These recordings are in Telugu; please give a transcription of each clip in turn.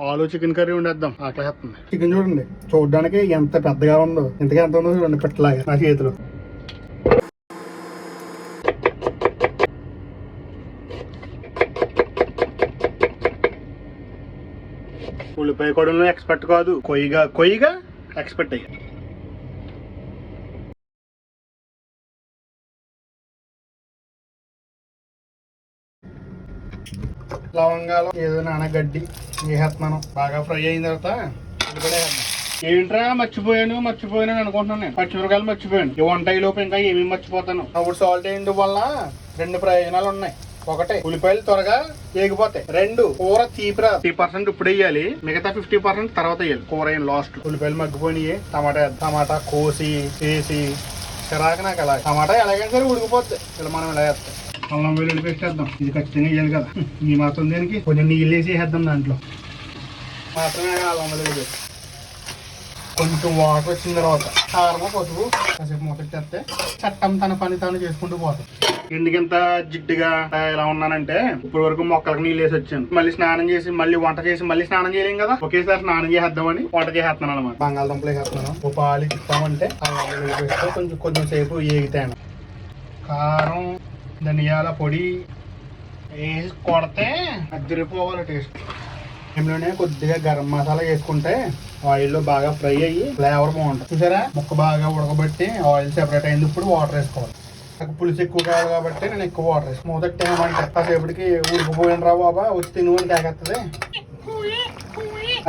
ఆలు చికెన్ కర్రీ ఉండేద్దాం. ఆకలేస్తుంది. చికెన్ చూడండి, చూడడానికి ఎంత పెద్దగా ఉందో, ఇంతగా ఎంత ఉందో చూడండి, పెట్టలాగా నా చేతిలో. ఉల్లిపాయ కూడా ఎక్స్పర్ట్ కాదు, కొయ్యగా ఎక్స్పర్ట్ అయ్యా. లవంగాలు ఏదో నానగడ్డి వేసేస్తున్నాను. బాగా ఫ్రై అయిన తర్వాత ఏంట్రా మర్చిపోయాను అనుకుంటున్నాను. నేను పచ్చిమిరకాయలు మర్చిపోయాను. ఈ వంట లోపు ఇంకా ఏమేమి మర్చిపోతాను. అప్పుడు సాల్ట్ వేయడం వల్ల 2 ప్రయోజనాలు ఉన్నాయి. ఒకటి, ఉల్లిపాయలు త్వరగా వేగిపోతాయి. 2, కూర తీపిరా. 50% ఇప్పుడు వేయాలి, మిగతా 50% తర్వాత వేయాలి. కూర అయిన లాస్ట్. ఉల్లిపాయలు మగ్గిపోయినాయి. టమాటా కోసి వేసి చిరాకు నాకు. అలా టమాటా ఎలాగైనా సరే ఉడికిపోద్ది. ఇలా మనం ఇలా వేస్తాం. అల్లం వెల్లుల్లి పేస్ట్ వేద్దాం. ఇది ఖచ్చితంగా వేయాలి కదా. ఈ మాత్రం దీనికి కొంచెం నీళ్ళు వేసి వేసేద్దాం. దాంట్లో మాత్రమే అల్లం వెల్లుల్లి పేస్ట్. కొంచెం వాటర్ వచ్చిన తర్వాత కారం పసుపు కాసేపు మూతెట్టేస్తే చట్టం తన పని తాను చేసుకుంటూ పోతాం. ఎందుకంత జిడ్డుగా ఇలా ఉన్నానంటే, ఇప్పటి వరకు మొక్కలకు నీళ్ళు వేసి వచ్చాను. మళ్ళీ స్నానం చేసి మళ్ళీ వంట చేసి మళ్ళీ స్నానం చేయలేం కదా. ఒకేసారి స్నానం చేసేద్దామని వంట చేసేస్తున్నాను అనమాట. బంగాళదుంపలు వేసేస్తున్నాను. ఒక పాలు తిప్పామంటే కొంచెం సేపు ఏగితాను. కారం, ధనియాల పొడి వేసి కొడితే అద్దరిపోవాలి టేస్ట్. ఇందులోనే కొద్దిగా గరం మసాలా వేసుకుంటే ఆయిల్లో బాగా ఫ్రై అయ్యి ఫ్లేవర్ బాగుంటుంది. చూసారా, ముక్క బాగా ఉడకబెట్టి ఆయిల్ సెపరేట్ అయింది. ఇప్పుడు వాటర్ వేసుకోవాలి. నాకు పులుసు ఎక్కువ కావాలి కాబట్టి నేను ఎక్కువ వాటర్ వేసి మూతట్టేమంటే కాసేపటికి ఉడికిపోయిన రా బాబా వచ్చి తినుకొని తాగేస్తుంది.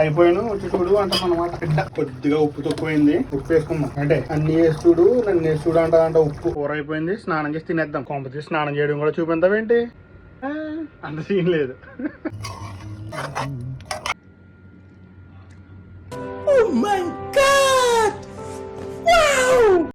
అయిపోయాను వచ్చి చూడు అంటాం అనమాట. కొద్దిగా ఉప్పు తక్కువైంది, ఉప్పు వేసుకుందాం. అంటే అన్ని వేసి చూడు, నన్ను వేసి చూడు అంట. ఉప్పు. కూర అయిపోయింది, స్నానం చేసి తినేద్దాం. కొంపతి స్నానం చేయడం కూడా చూపిద్దామేంటి, అంత సీన్ లేదు. Oh my